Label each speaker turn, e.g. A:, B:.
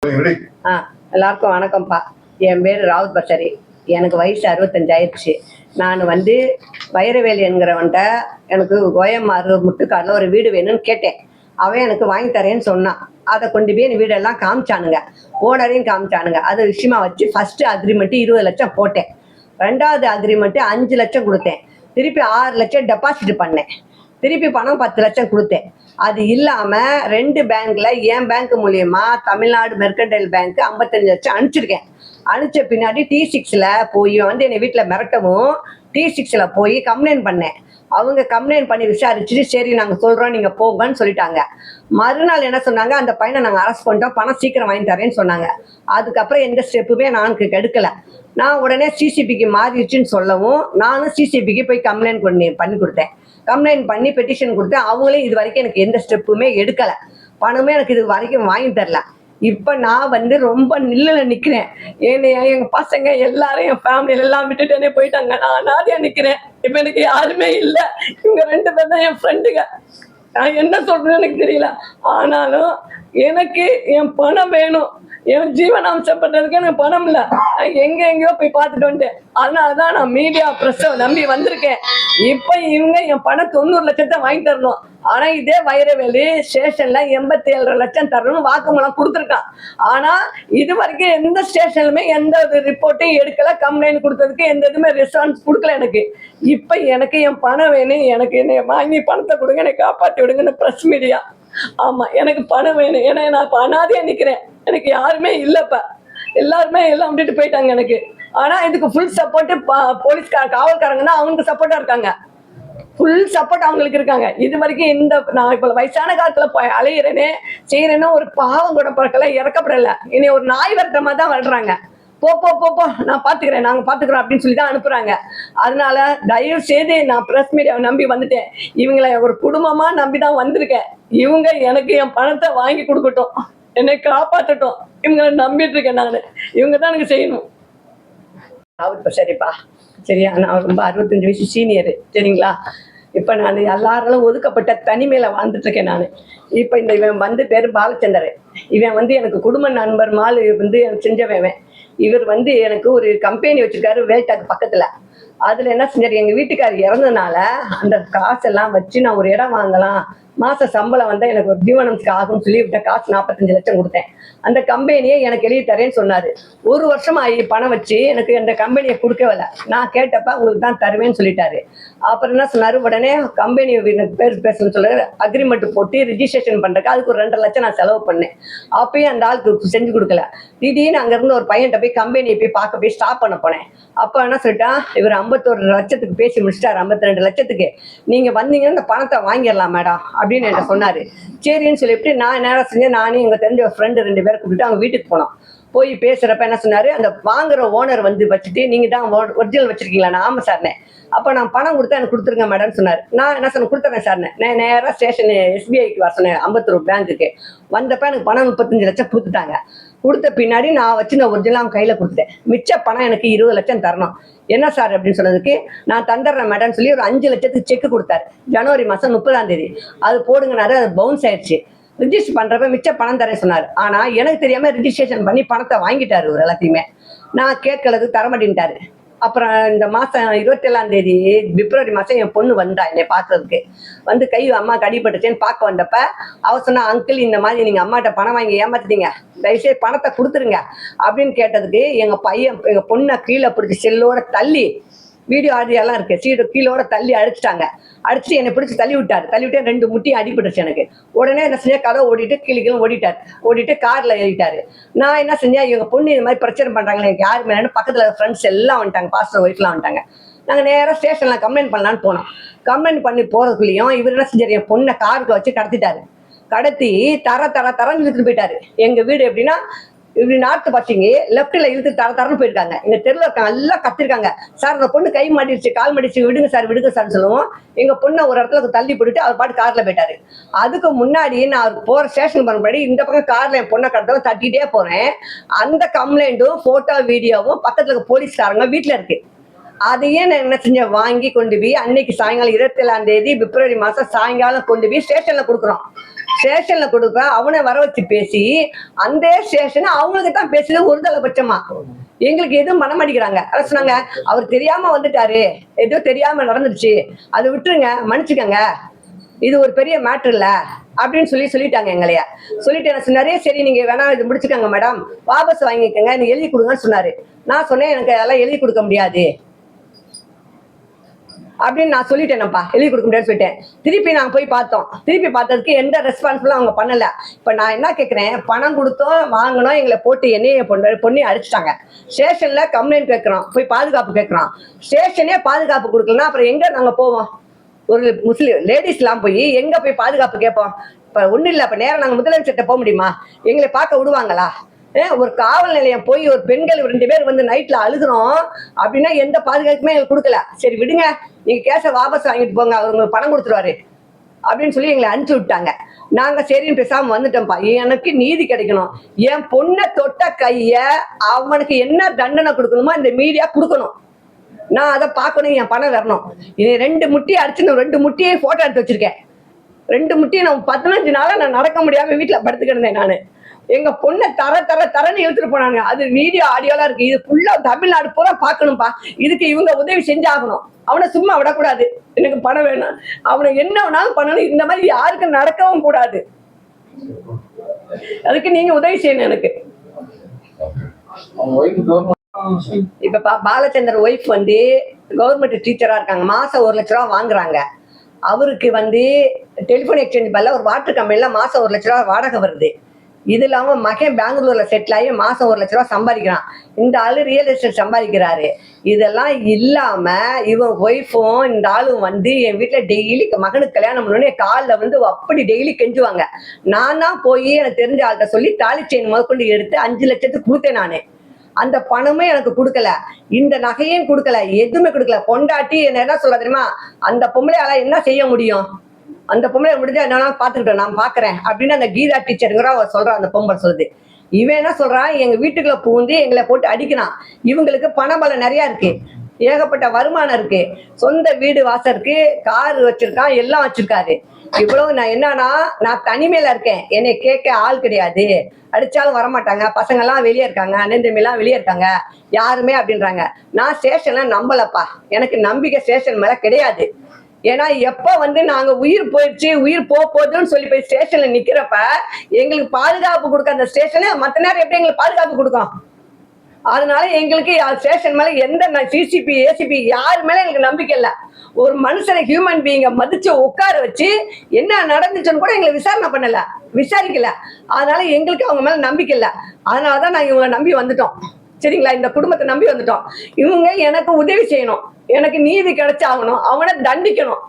A: எல்லாருக்கும் வணக்கம்ப்பா. என் பேர் ராவுத் பஷரி. எனக்கு வயசு 65 ஆயிடுச்சு. நான் வைரவேல் என்கிறவன்ட்ட எனக்கு கோயம்மாறு முட்டுக்காடில் ஒரு வீடு வேணும்னு கேட்டேன். அவன் எனக்கு வாங்கி தரேன்னு சொன்னான். அதை கொண்டு போய் என் வீடெல்லாம் காமிச்சானுங்க, ஓனரையும் காமிச்சானுங்க. அதை விஷயமா வச்சு ஃபர்ஸ்ட் அக்ரிமெண்ட்டு 20 லட்சம் போட்டேன். 2வது அக்ரிமெண்ட்டு 5 லட்சம் கொடுத்தேன். திருப்பி 6 லட்சம் டெபாசிட் பண்ணேன். திருப்பி பணம் 10 லட்சம் கொடுத்தேன். அது இல்லாமல் 2 பேங்க்ல என் பேங்க் மூலியமா தமிழ்நாடு மெர்கண்டைல் பேங்க் 55 லட்சம் அனுப்பிச்சிருக்கேன். அனுப்பிச்ச பின்னாடி T6ல போய் என்னை வீட்டில் மிரட்டவும் T6ல போய் கம்ப்ளைண்ட் பண்ணேன். அவங்க கம்ப்ளைண்ட் பண்ணி விசாரிச்சுட்டு சரி நாங்கள் சொல்கிறோம் நீங்கள் போங்கன்னு சொல்லிட்டாங்க. மறுநாள் என்ன சொன்னாங்க, அந்த பையனை நாங்கள் அரெஸ்ட் பண்ணிட்டோம், பணம் சீக்கிரம் வாங்கி தரேன்னு சொன்னாங்க. அதுக்கப்புறம் எந்த ஸ்டெப்புமே நான் எடுக்கலை. நான் உடனே சிசிபிக்கு மாறிடுச்சுன்னு சொல்லவும் நானும் சிசிபிக்கு போய் கம்ப்ளைண்ட் பண்ணி கொடுத்தேன். கம்ப்ளைண்ட் பண்ணி பெட்டிஷன் கொடுத்தேன். அவங்களே இது வரைக்கும் எனக்கு எந்த ஸ்டெப்புமே எடுக்கலை, பணமே எனக்கு இது வரைக்கும் வாங்கி தரல. இப்போ நான் ரொம்ப நில்லில் நிற்கிறேன். எங்கள் பசங்க எல்லாரும் என் ஃபேமிலியில எல்லாம் விட்டுட்டேனே போயிட்டாங்க. நான் அனாதையாக நிற்கிறேன். இப்போ எனக்கு யாருமே இல்லை. இவங்க 2 பேர் தான் என் ஃப்ரெண்டுங்க. நான் என்ன சொல்றேன்னு எனக்கு தெரியல. ஆனாலும் எனக்கு என் பணம் வேணும். என் ஜீவனாம்சம் பண்றதுக்கு எனக்கு பணம் இல்லை. எங்கேயோ போய் பார்த்துட்டு வந்துட்டேன். அதனாலதான் நான் மீடியா பிரஸ்ஸை நம்பி வந்திருக்கேன். இப்ப இவங்க என் பணம் 90 லட்சத்தை வாங்கி தரணும். ஆனா இதே வைரவேலு ஸ்டேஷன்ல 87 லட்சம் தரணும் வாக்குமூலம் கொடுத்துருக்கான். ஆனா இது வரைக்கும் எந்த ஸ்டேஷன்லுமே எந்த ஒரு ரிப்போர்ட்டையும் எடுக்கல. கம்ப்ளைண்ட் கொடுத்ததுக்கு எந்த இதுவுமே ரெஸ்பான்ஸ் கொடுக்கல எனக்கு. இப்ப எனக்கு என் பணம் வேணும். எனக்கு என்னை வாங்கி பணத்தை கொடுங்க, என்னை காப்பாற்றி விடுங்கன்னு பிரஸ் மீடியா. ஆமா, எனக்கு பணம் வேணும். ஏன்னா நான் இப்ப அனாதையா நிக்கிறேன். எனக்கு யாருமே இல்லப்ப. எல்லாருமே எல்லாம் விட்டுட்டு போயிட்டாங்க எனக்கு. ஆனா இதுக்கு ஃபுல் சப்போர்ட் போலீஸ்கார காவல்காரங்க தான் அவங்களுக்கு சப்போர்ட்டா இருக்காங்க. ஃபுல் சப்போர்ட் அவங்களுக்கு இருக்காங்க. இது வரைக்கும் நான் இப்போ வயசான காலத்துல அலையிறேனே செய்யறேன்னு ஒரு பாவம் கூட பிறக்கல, இறக்கப்படலை. இனி ஒரு நாய் வரட்டமா தான் வர்றாங்க. போ போ போ போ நான் பார்த்துக்கிறேன், நாங்கள் பார்த்துக்குறோம் அப்படின்னு சொல்லி தான் அனுப்புகிறாங்க. அதனால தயவு செய்து நான் ப்ரெஸ் மீடியாவை நம்பி வந்துட்டேன். இவங்களை ஒரு குடும்பமாக நம்பி தான் வந்திருக்கேன். இவங்க எனக்கு என் பணத்தை வாங்கி கொடுக்கட்டும், என்னை காப்பாற்றட்டும். இவங்களை நம்பிட்டு இருக்கேன் நான். இவங்க தான் எனக்கு செய்யணும். இப்போ சரிப்பா, சரியா? நான் ரொம்ப 65 வயசு சீனியரு, சரிங்களா? இப்போ நான் எல்லாராலும் ஒதுக்கப்பட்ட தனிமையில் வாழ்ந்துட்டுருக்கேன் நான். இப்போ இவன் பேர் பாலச்சந்தர். இவன் எனக்கு குடும்ப நண்பர் மால் எனக்கு செஞ்சவன். இவர் எனக்கு ஒரு கம்பெனி வச்சிருக்காரு வேல்டாக் பக்கத்துல. அதுல என்ன செஞ்சாரு, எங்க வீட்டுக்காரர் இறந்ததுனால அந்த காசெல்லாம் வச்சு நான் ஒரு இடம் வாங்கலாம், மாச சம்பளம் வந்தா எனக்கு ஒரு ஜீவனம்ஸ்க்கு ஆகும்னு சொல்லி விட்ட காசு 45 லட்சம் கொடுத்தேன். அந்த கம்பெனியை எனக்கு எழுதி தரேன்னு சொன்னாரு. 1 வருஷமா பணம் வச்சு எனக்கு அந்த கம்பெனியை கொடுக்கவில்லை. நான் கேட்டப்ப உங்களுக்கு தான் தருவேன்னு சொல்லிட்டாரு. அப்புறம் என்ன சொன்னாரு, உடனே கம்பெனி பேசணும்னு சொல்ல அக்ரிமெண்ட் போட்டு ரிஜிஸ்ட்ரேஷன் பண்றதுக்கு அதுக்கு ஒரு 2 லட்சம் நான் செலவு பண்ணேன். அப்பயும் அந்த ஆளுக்கு செஞ்சு கொடுக்கல. திடீர்னு அங்கிருந்து ஒரு பையன்கிட்ட போய் கம்பெனியை போய் ஸ்டாப் பண்ண போனேன். அப்ப என்ன சொல்லிட்டான், இவர் 51 லட்சத்துக்கு பேசி முடிச்சிட்டாரு. 52 லட்சத்துக்கு நீங்க வந்தீங்கன்னா இந்த பணத்தை வாங்கிடலாம் மேடம் அப்படின்னு என்கிட்ட சொன்னாரு. சரின்னு சொல்லிவிட்டு நான் நேரம் செஞ்சேன். நானும் எங்க தெரிஞ்ச ஒரு ஃப்ரெண்டு 2 பேரை கூப்பிட்டு அவங்க வீட்டுக்கு போனோம். போய் பேசுறப்ப என்ன சொன்னாரு, அந்த வாங்குற ஓனர் வச்சுட்டு நீங்க தான் ஒரிஜினல் வச்சிருக்கீங்களா? நான் ஆமா சார்னே. அப்போ நான் பணம் கொடுத்தா எனக்கு கொடுத்துருங்க மேடம்னு சொன்னார். நான் என்ன சொன்னேன், கொடுத்துறேன் சார்னே. நான் நேராக ஸ்டேஷன் SBIக்கு வர சொன்னேன், அம்பத்தூர் பேங்க்குக்கு. வந்தப்ப எனக்கு பணம் 35 லட்சம் கொடுத்துட்டாங்க. கொடுத்த பின்னாடி நான் ஒரிஜினல் அவங்க கையில் கொடுத்துட்டேன். மிச்ச பணம் எனக்கு 20 லட்சம் தரணும். என்ன சார் அப்படின்னு சொன்னதுக்கு நான் தந்துடுறேன் மேடம் சொல்லி ஒரு 5 லட்சத்துக்கு செக் கொடுத்தாரு. ஜனவரி மாதம் 30ஆம் தேதி அது போடுங்கனாரு. அது பவுன்ஸ் ஆயிடுச்சு. ரிஜிஸ்டர் பண்றப்ப மிச்ச பணம் தரேன் சொன்னார். ஆனா எனக்கு தெரியாம ரிஜிஸ்ட்ரேஷன் பண்ணி பணத்தை வாங்கிட்டாரு. ஒரு எல்லாத்தையுமே நான் கேட்கறது தரமாட்டேன்ட்டாரு. அப்புறம் இந்த மாதம் 27ஆம் தேதி பிப்ரவரி மாதம் என் பொண்ணு வந்தா என்னை பார்க்கறதுக்கு. கை அம்மாவுக்கு அடிபட்டுச்சேன்னு பார்க்க வந்தப்ப அவ சொன்னா, அங்கிள் இந்த மாதிரி நீங்கள் அம்மாட்ட பணம் வாங்கி ஏமாத்திட்டீங்க, தயவுசெய்து பணத்தை கொடுத்துருங்க அப்படின்னு கேட்டதுக்கு எங்கள் பொண்ணை கீழே பிடிச்சி செல்லோட தள்ளி, வீடியோ ஆடியோலாம் இருக்கு, சீடு கீழோட தள்ளி அடிச்சுட்டாங்க. அடிச்சுட்டு என்னை பிடிச்சி தள்ளி விட்டாரு. 2 முட்டியும் அடிபட்டுச்சு எனக்கு. உடனே என்ன செஞ்சேன், கதை ஓடிட்டு கீழே ஓடிட்டு கார்ல ஏறிட்டாரு. நான் என்ன செஞ்சேன், இவங்க பொண்ணு இது மாதிரி பிரச்சனை பண்றாங்களே எனக்கு யாரு மேலே, பக்கத்துல ஃப்ரெண்ட்ஸ் எல்லாம் வந்துட்டாங்க, பாஸ்டர் ஒய்ஃப்லாம் வந்துட்டாங்க. நாங்கள் நேராக ஸ்டேஷன்ல கம்ப்ளைண்ட் பண்ணலான்னு போனோம். கம்ப்ளைண்ட் பண்ணி போறதுக்குள்ளேயும் இவர் என்ன செஞ்சாரு, என் பொண்ணை காருக்கு வச்சு கடத்தி தரன்னு இழுத்துட்டு போயிட்டாரு. எங்க வீடு எப்படின்னா இப்படி நார்த்து பார்த்தீங்க, லெஃப்ட்ல இழுத்து தரன்னு போயிருக்காங்க. எங்க தெருல இருக்காங்க எல்லாம் கத்திருக்காங்க, சார் அந்த பொண்ணு கை மாட்டிடுச்சு, கால் மாட்டிடுச்சு, விடுங்க சார்னு சொல்லுவோம். எங்க பொண்ணை ஒரு இடத்துல தள்ளி போட்டுட்டு அவர் பாட்டு கார்ல போயிட்டாரு. அதுக்கு முன்னாடி நான் அவர் போற ஸ்டேஷன் பண்ணும்படி இந்த பக்கம் கார்ல என் பொண்ணை கடத்தவங்க தட்டிட்டே போறேன். அந்த கம்ப்ளைண்ட்டும் போட்டோ வீடியோவும் பக்கத்துல இருக்க போலீஸ்காரங்க வீட்டுல இருக்கு. அதையே நான் என்ன செஞ்சேன், வாங்கி கொண்டு போய் அன்னைக்கு சாயங்காலம் 27ஆம் தேதி பிப்ரவரி மாசம் சாயங்காலம் கொண்டு போய் ஸ்டேஷன்ல கொடுக்குறோம். ஸ்டேஷன்ல கொடுப்ப அவனை வர வச்சு பேசி அந்த ஸ்டேஷன் அவங்களுக்கு தான் பேசுறது ஒரு தலைபட்சமா. எங்களுக்கு எதுவும் பண்ண மாட்டேங்கிறாங்க. அதை சொன்னாங்க, அவர் தெரியாம வந்துட்டாரு, ஏதோ தெரியாம நடந்துருச்சு, அதை விட்டுருங்க, மன்னிச்சுக்கங்க, இது ஒரு பெரிய மேட்ரு இல்ல அப்படின்னு சொல்லிட்டாங்க எங்களைய. சொல்லிட்டு என்ன சொன்னாரு, சரி நீங்க வேணா இது முடிச்சுக்கோங்க மேடம், வாபஸ் வாங்கிக்கோங்க, நீங்க எழுதி கொடுங்கன்னு சொன்னாரு. நான் சொன்னேன், எனக்கு அதெல்லாம் எழுதி கொடுக்க முடியாது அப்படின்னு நான் சொல்லிட்டேனப்பா, எழுதி கொடுக்க முடியாதுன்னு சொல்லிட்டேன். திருப்பி நாங்கள் போய் பார்த்தோம். திருப்பி பார்த்ததுக்கு எந்த ரெஸ்பான்சிபிளும் அவங்க பண்ணல. இப்போ நான் என்ன கேட்குறேன், பணம் கொடுத்தோம், வாங்கினோம், எங்களை போட்டு என்னைய பொண்ணி அடிச்சிட்டாங்க. ஸ்டேஷன்ல கம்ப்ளைண்ட் கேட்குறோம், போய் பாதுகாப்பு கேட்குறோம். ஸ்டேஷனே பாதுகாப்பு கொடுக்கலன்னா அப்புறம் எங்க நாங்கள் போவோம்? ஒரு முஸ்லீம் லேடிஸ்லாம் போய் எங்க போய் பாதுகாப்பு கேட்போம்? இப்போ ஒன்றும் இல்லை, இப்போ நேரம் நாங்கள் முதலமைச்சர்கிட்ட போக முடியுமா? எங்களை பார்க்க விடுவாங்களா? ஒரு காவல் நிலையம் போய் ஒரு பெண்கள் 2 பேர் வந்து நைட்ல அழுகுறோம் அப்படின்னா எந்த பாதுகாப்புமே எங்களுக்கு கொடுக்கல. சரி விடுங்க, நீங்க கேஸை வாபஸ் வாங்கிட்டு போங்க, அவர் உங்களுக்கு பணம் கொடுத்துருவாரு அப்படின்னு சொல்லி எங்களை அனுப்பிச்சு விட்டாங்க. நாங்க சரின்னு பேசாம வந்துட்டோம்ப்பா. எனக்கு நீதி கிடைக்கணும். என் பொண்ணை தொட்ட கைய அவனுக்கு என்ன தண்டனை கொடுக்கணுமோ இந்த மீடியா கொடுக்கணும். நான் அதை பார்க்கணும், என் பணம் வரணும். இது 2 முட்டி அடிச்சு 2 முட்டியை போட்டோ எடுத்து வச்சிருக்கேன். 2 முட்டியை நான் 15 நாளா நான் நடக்க முடியாம வீட்டுல படுத்துக்கிட்டேன். நானு எங்க பொண்ணை தரன்னு இழுத்துட்டு போனாங்க. அது வீடியோ ஆடியோலாம் இருக்கு. இது ஃபுல்லா தமிழ்நாடு பூரா பார்க்கணும்பா. இதுக்கு இவங்க உதவி செஞ்சாகணும். அவனை சும்மா விடக்கூடாது. எனக்கு பணம் வேணும், அவனை என்ன வேணாலும் பண்ணணும். இந்த மாதிரி யாருக்கும் நடக்கவும் கூடாது. அதுக்கு நீங்க உதவி செய்யணும் எனக்கு. இப்ப பாலச்சந்தர் ஒய்ஃப் வந்து கவர்மெண்ட் டீச்சரா இருக்காங்க. மாசம் 1 லட்ச ரூபா வாங்குறாங்க. அவருக்கு வந்து டெலிபோன் எக்ஸ்சேஞ்ச் பதில ஒரு வாட்டர் கம்பெனில மாசம் 1 லட்ச ரூபா வாடகை வருது. இது இல்லாம மகன் பெங்களூர்ல செட்டில் ஆகி மாசம் 1 லட்ச ரூபா சம்பாதிக்கிறான். இந்த ஆளு ரியல் எஸ்டேட் சம்பாதிக்கிறாரு. இதெல்லாம் இல்லாம இவன் ஒய்ஃபும் இந்த ஆளும் வந்து என் வீட்டுல டெய்லி மகனுக்கு கல்யாணம் பண்ணோடனே காலில் வந்து அப்படி டெய்லி கெஞ்சுவாங்க. நான் தான் போய் எனக்கு தெரிஞ்ச ஆள்கிட்ட சொல்லி தாலி செயின் முதற்கொண்டு எடுத்து 5 லட்சத்துக்கு கொடுத்தேன். நானு அந்த பணமே எனக்கு கொடுக்கல, இந்த நகையும் கொடுக்கல, எதுவுமே கொடுக்கல. பொண்டாட்டி என்ன சொல்ல தெரியுமா, அந்த பொம்பளையால என்ன செய்ய முடியும், அந்த பொம்பளை முடிஞ்சா என்னன்னா பாத்துக்கிட்டோம், நான் பாக்குறேன் அப்படின்னு அந்த கீதா டீச்சருங்கிற அவ சொல்றா. அந்த பொம்பளை சொல்லுது. இவன் என்ன சொல்றான், எங்க வீட்டுக்குள்ள பூந்து எங்களை போட்டு அடிக்கிறான். இவங்களுக்கு பணபலம் நிறைய இருக்கு, ஏகப்பட்ட வருமானம் இருக்கு, சொந்த வீடு வாசல் இருக்கு, கார் வச்சிருக்கான், எல்லாம் வச்சிருக்காரு. இவ்வளவு நான் என்னன்னா, நான் தனிமையில இருக்கேன், என்னை கேட்க ஆள் கிடையாது, அடிச்சாலும் வரமாட்டாங்க, பசங்க எல்லாம் வெளியே இருக்காங்க, அண்ணன் தம்பி எல்லாம் வெளியே இருக்காங்க, யாருமே அப்படின்றாங்க. நான் ஸ்டேஷன்ல நம்பலப்பா, எனக்கு நம்பிக்கை ஸ்டேஷன் மேல கிடையாது. ஏன்னா எப்ப வந்து நாங்க உயிர் போயிடுச்சு, உயிர் போகுதுன்னு சொல்லி போய் ஸ்டேஷன்ல நிக்கிறப்ப எங்களுக்கு பாதுகாப்பு கொடுக்க அந்த ஸ்டேஷனு மற்ற நேரம் எப்படி எங்களுக்கு பாதுகாப்பு கொடுக்கும்? அதனால எங்களுக்கு ஸ்டேஷன் மேல எந்த சிசிபி ஏசிபி யாரு மேல எங்களுக்கு நம்பிக்கை இல்லை. ஒரு மனுஷனை ஹியூமன் பீயிங்க மதிச்சு உட்கார வச்சு என்ன நடந்துச்சுன்னு கூட எங்களை விசாரணை பண்ணல, விசாரிக்கல. அதனால எங்களுக்கு அவங்க மேல நம்பிக்கை இல்லை. அதனாலதான் நாங்க இவங்களை நம்பி வந்துட்டோம். சரிங்களா, இந்த குடும்பத்தை நம்பி வந்துட்டோம். இவங்க எனக்கு உதவி செய்யணும், எனக்கு நீதி கிடைச்சாகணும், அவனை தண்டிக்கணும்.